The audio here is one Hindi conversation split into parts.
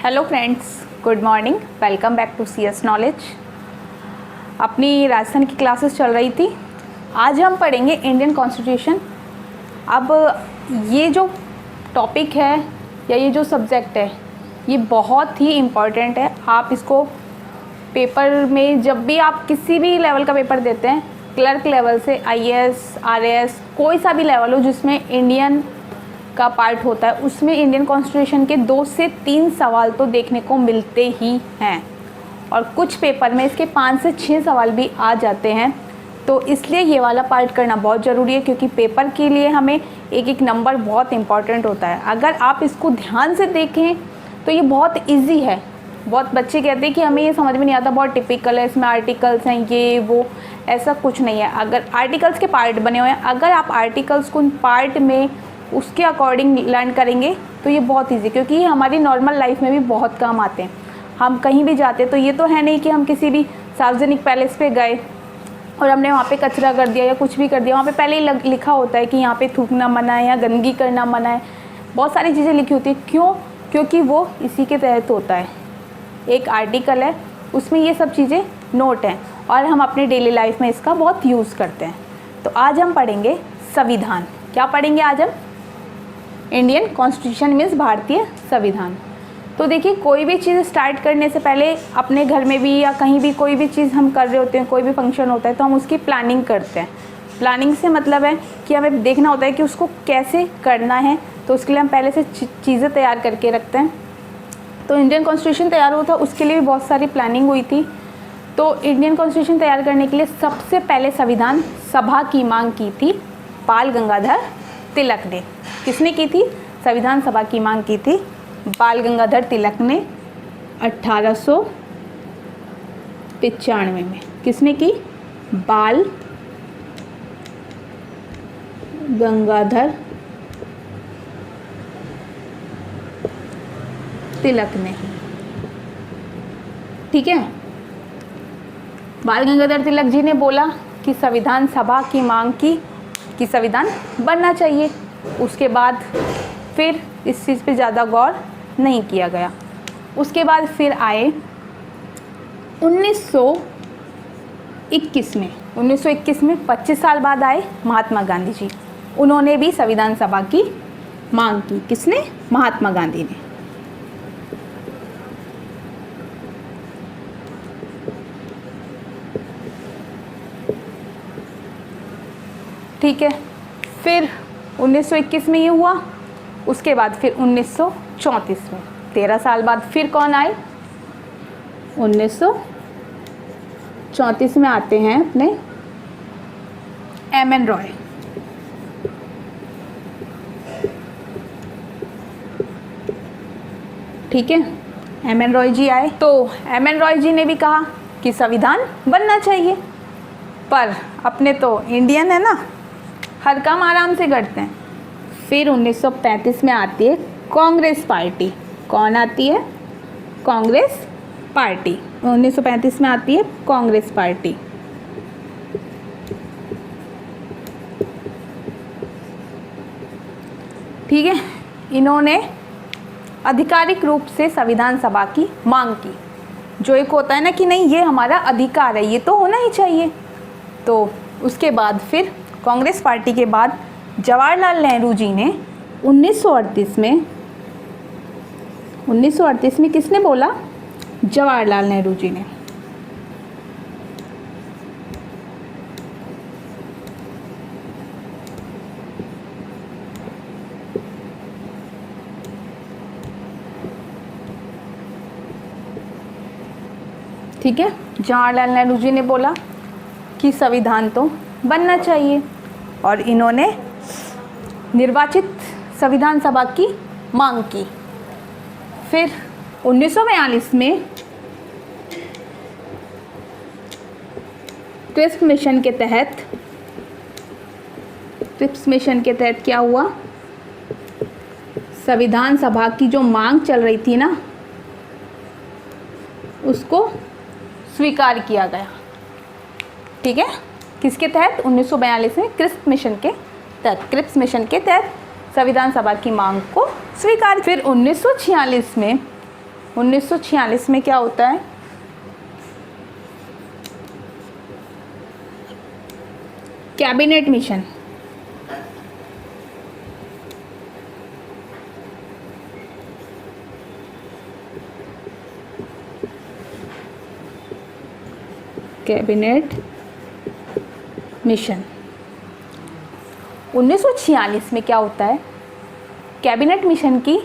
Hello friends, good morning. Welcome back to CS knowledge. अपनी राजस्थान की क्लासेस चल रही थी। आज हम पढ़ेंगे इंडियन कॉन्स्टिट्यूशन। अब ये जो टॉपिक है या ये जो सब्जेक्ट है ये बहुत ही इम्पॉर्टेंट है। आप इसको पेपर में जब भी आप किसी भी लेवल का पेपर देते हैं, क्लर्क लेवल से IAS, RAS, कोई सा भी लेवल हो जिसमें इंडियन का पार्ट होता है, उसमें इंडियन कॉन्स्टिट्यूशन के 2 से 3 सवाल तो देखने को मिलते ही हैं और कुछ पेपर में इसके 5 से 6 सवाल भी आ जाते हैं। तो इसलिए ये वाला पार्ट करना बहुत ज़रूरी है, क्योंकि पेपर के लिए हमें एक एक नंबर बहुत इम्पॉर्टेंट होता है। अगर आप इसको ध्यान से देखें तो ये बहुत ईजी है। बहुत बच्चे कहते हैं कि हमें ये समझ में नहीं आता, बहुत टिपिकल है, इसमें आर्टिकल्स हैं, ये वो। ऐसा कुछ नहीं है। अगर आर्टिकल्स के पार्ट बने हुए हैं, अगर आप आर्टिकल्स को पार्ट में उसके अकॉर्डिंग लर्न करेंगे तो ये बहुत इजी, क्योंकि ये हमारी नॉर्मल लाइफ में भी बहुत काम आते हैं। हम कहीं भी जाते तो ये तो है नहीं कि हम किसी भी सार्वजनिक पैलेस पे गए और हमने वहाँ पे कचरा कर दिया या कुछ भी कर दिया। वहाँ पे पहले ही लिखा होता है कि यहाँ पे थूकना मना है या गंदगी करना मना है। बहुत सारी चीज़ें लिखी होती है। क्यों? क्योंकि वो इसी के तहत होता है। एक आर्टिकल है, उसमें ये सब चीज़ें नोट हैं और हम अपने डेली लाइफ में इसका बहुत यूज़ करते हैं। तो आज हम पढ़ेंगे संविधान। क्या पढ़ेंगे आज हम? इंडियन कॉन्स्टिट्यूशन मीन्स भारतीय संविधान। तो देखिए, कोई भी चीज़ स्टार्ट करने से पहले अपने घर में भी या कहीं भी कोई भी चीज़ हम कर रहे होते हैं, कोई भी फंक्शन होता है तो हम उसकी प्लानिंग करते हैं। प्लानिंग से मतलब है कि हमें देखना होता है कि उसको कैसे करना है, तो उसके लिए हम पहले से चीज़ें तैयार करके रखते हैं। तो इंडियन कॉन्स्टिट्यूशन तैयार हुआ था, उसके लिए भी बहुत सारी प्लानिंग हुई थी। तो इंडियन कॉन्स्टिट्यूशन तैयार करने के लिए सबसे पहले संविधान सभा की मांग की थी बाल गंगाधर तिलक ने। किसने की थी? संविधान सभा की मांग की थी बाल गंगाधर तिलक ने 1895 में। किसने की? बाल गंगाधर तिलक ने। ठीक है। बाल गंगाधर तिलक जी ने बोला कि संविधान सभा की मांग की कि संविधान बनना चाहिए। उसके बाद फिर इस चीज़ पे ज़्यादा गौर नहीं किया गया। उसके बाद फिर आए 1921 में। 1921 में 25 साल बाद आए महात्मा गांधी जी। उन्होंने भी संविधान सभा की मांग की। किसने? महात्मा गांधी ने। ठीक है। फिर 1921 में ये हुआ। उसके बाद फिर 1934 में, 13 साल बाद फिर कौन आए? 1934 में आते हैं अपने MN रॉय। ठीक है। MN रॉय जी आए। तो MN रॉय जी ने भी कहा कि संविधान बनना चाहिए, पर अपने तो इंडियन है ना, हर काम आराम से करते हैं। फिर 1935 में आती है कांग्रेस पार्टी। कौन आती है? कांग्रेस पार्टी। 1935 में आती है कांग्रेस पार्टी। ठीक है। इन्होंने आधिकारिक रूप से संविधान सभा की मांग की। जो एक होता है ना कि नहीं, ये हमारा अधिकार है, ये तो होना ही चाहिए। तो उसके बाद फिर कांग्रेस पार्टी के बाद जवाहरलाल नेहरू जी ने 1938 में किसने बोला? जवाहरलाल नेहरू जी ने। ठीक है। जवाहरलाल नेहरू जी ने बोला कि संविधान तो बनना चाहिए और इन्होंने निर्वाचित संविधान सभा की मांग की। फिर 1942 में क्रिप्स मिशन के तहत क्या हुआ? संविधान सभा की जो मांग चल रही थी ना, उसको स्वीकार किया गया। ठीक है। किसके तहत? 1942 में क्रिप्स मिशन के तहत संविधान सभा की मांग को स्वीकार। फिर 1946 में 1946 में क्या होता है? Cabinet mission. कैबिनेट मिशन 1946 में क्या होता है? कैबिनेट मिशन की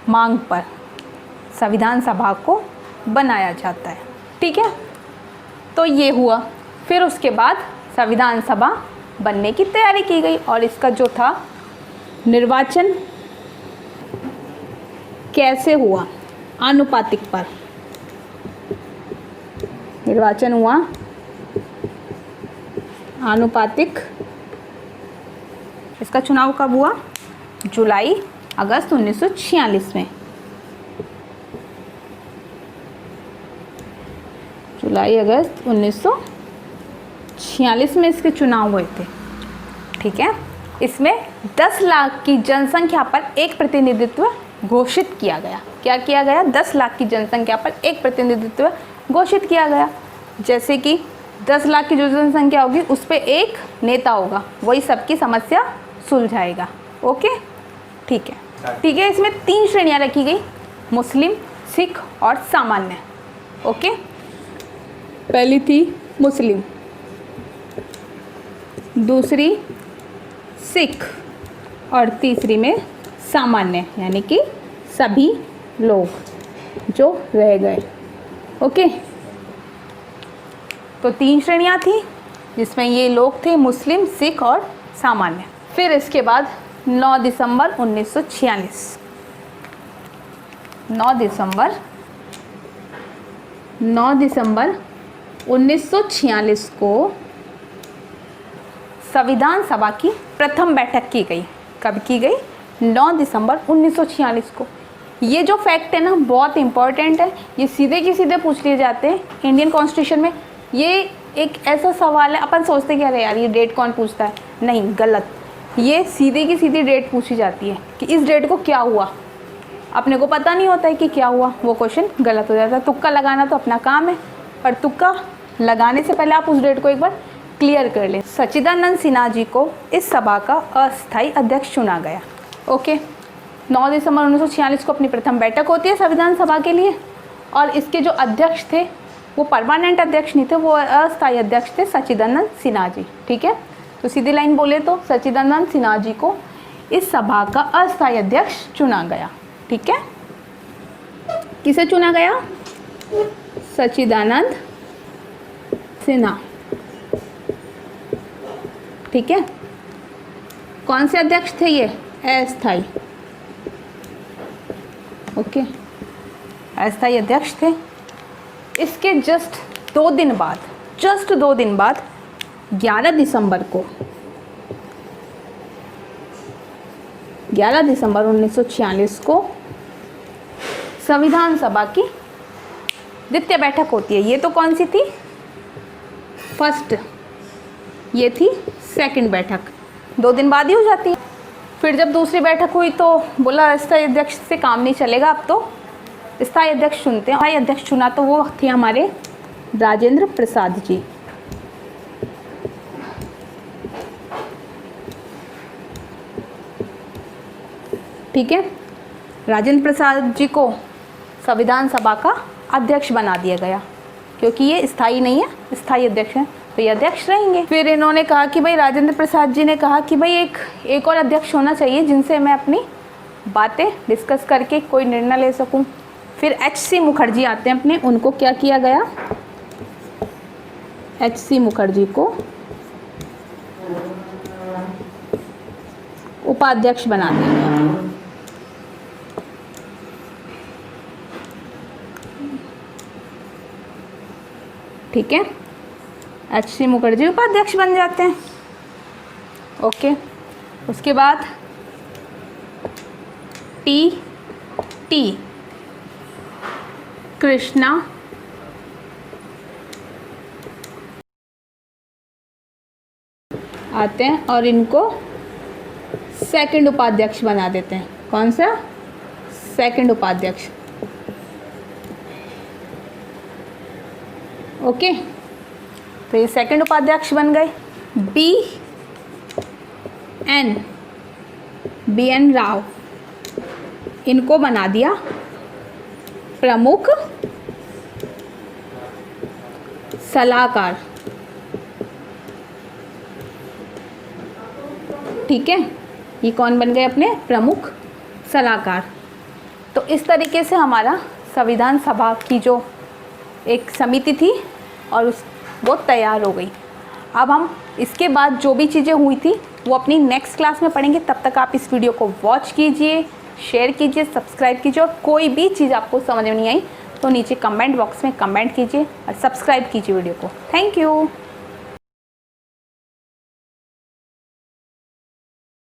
मांग पर संविधान सभा को बनाया जाता है। ठीक है, तो ये हुआ। फिर उसके बाद संविधान सभा बनने की तैयारी की गई और इसका जो था निर्वाचन कैसे हुआ? आनुपातिक पर निर्वाचन हुआ, आनुपातिक। इसका चुनाव कब हुआ? जुलाई अगस्त 1946 में। जुलाई अगस्त 1946 में इसके चुनाव हुए थे। ठीक है, इसमें 10 लाख की जनसंख्या पर एक प्रतिनिधित्व घोषित किया गया। क्या किया गया? 10 लाख की जनसंख्या पर एक प्रतिनिधित्व घोषित किया गया। जैसे कि 10 लाख की जो जनसंख्या होगी उस पर एक नेता होगा, वही सबकी समस्या सुलझाएगा। ओके, ठीक है, ठीक है। इसमें 3 श्रेणियां रखी गई, मुस्लिम, सिख और सामान्य। ओके, पहली थी मुस्लिम, दूसरी सिख और तीसरी में सामान्य, यानी कि सभी लोग जो रह गए। ओके, तो 3 श्रेणियां थी जिसमें ये लोग थे मुस्लिम, सिख और सामान्य। फिर इसके बाद 9 दिसंबर 1946 1946 को संविधान सभा की प्रथम बैठक की गई। कब की गई? 9 दिसंबर 1946 को। ये जो फैक्ट है ना, बहुत इंपॉर्टेंट है। ये सीधे के सीधे पूछ लिए जाते हैं इंडियन कॉन्स्टिट्यूशन में। ये एक ऐसा सवाल है, अपन सोचते कि अरे यार ये डेट कौन पूछता है। नहीं, गलत। ये सीधे की सीधी डेट पूछी जाती है कि इस डेट को क्या हुआ। अपने को पता नहीं होता है कि क्या हुआ, वो क्वेश्चन गलत हो जाता है। तुक्का लगाना तो अपना काम है, पर तुक्का लगाने से पहले आप उस डेट को एक बार क्लियर कर लें। सच्चिदानंद सिन्हा जी को इस सभा का अस्थायी अध्यक्ष चुना गया। ओके, 9 दिसंबर 1946 को अपनी प्रथम बैठक होती है संविधान सभा के लिए, और इसके जो अध्यक्ष थे वो परमानेंट अध्यक्ष नहीं थे, वो अस्थायी अध्यक्ष थे सच्चिदानंद सिन्हा जी। ठीक है, तो सीधी लाइन बोले तो सच्चिदानंद सिन्हा जी को इस सभा का अस्थायी अध्यक्ष चुना गया। ठीक है, किसे चुना गया? सच्चिदानंद सिन्हा। ठीक है, कौन से अध्यक्ष थे ये? अस्थायी। ओके, अस्थायी अध्यक्ष थे। इसके जस्ट 2 दिन बाद 11 दिसंबर 1946 को संविधान सभा की द्वितीय बैठक होती है। ये तो कौन सी थी? फर्स्ट। ये थी सेकंड बैठक। 2 दिन बाद ही हो जाती है। फिर जब दूसरी बैठक हुई तो बोला अस्थायी अध्यक्ष से काम नहीं चलेगा, अब तो स्थायी अध्यक्ष चुनते हैं। स्थायी अध्यक्ष चुना तो वो थे हमारे राजेंद्र प्रसाद जी। ठीक है, राजेंद्र प्रसाद जी को संविधान सभा का अध्यक्ष बना दिया गया, क्योंकि ये स्थायी नहीं है, स्थायी अध्यक्ष है, तो ये अध्यक्ष रहेंगे। फिर इन्होंने कहा कि भाई, राजेंद्र प्रसाद जी ने कहा कि भाई एक और अध्यक्ष होना चाहिए जिनसे मैं अपनी बातें डिस्कस करके कोई निर्णय ले सकूं। फिर एच.सी. मुखर्जी आते हैं अपने, उनको क्या किया गया? एच.सी. मुखर्जी को उपाध्यक्ष बना दिया गया। ठीक है, एच.सी. मुखर्जी उपाध्यक्ष बन जाते हैं। ओके, उसके बाद टी कृष्णा आते हैं और इनको सेकंड उपाध्यक्ष बना देते हैं। कौन सा? सेकंड उपाध्यक्ष। ओके, तो ये सेकंड उपाध्यक्ष बन गए। बी एन राव, इनको बना दिया प्रमुख सलाहकार। ठीक है, ये कौन बन गए अपने प्रमुख सलाहकार। तो इस तरीके से हमारा संविधान सभा की जो एक समिति थी और वो तैयार हो गई। अब हम इसके बाद जो भी चीज़ें हुई थी वो अपनी नेक्स्ट क्लास में पढ़ेंगे। तब तक आप इस वीडियो को वॉच कीजिए, शेयर कीजिए, सब्सक्राइब कीजिए, और कोई भी चीज़ आपको समझ में नहीं आई तो नीचे कमेंट बॉक्स में कमेंट कीजिए और सब्सक्राइब कीजिए वीडियो को। Thank you.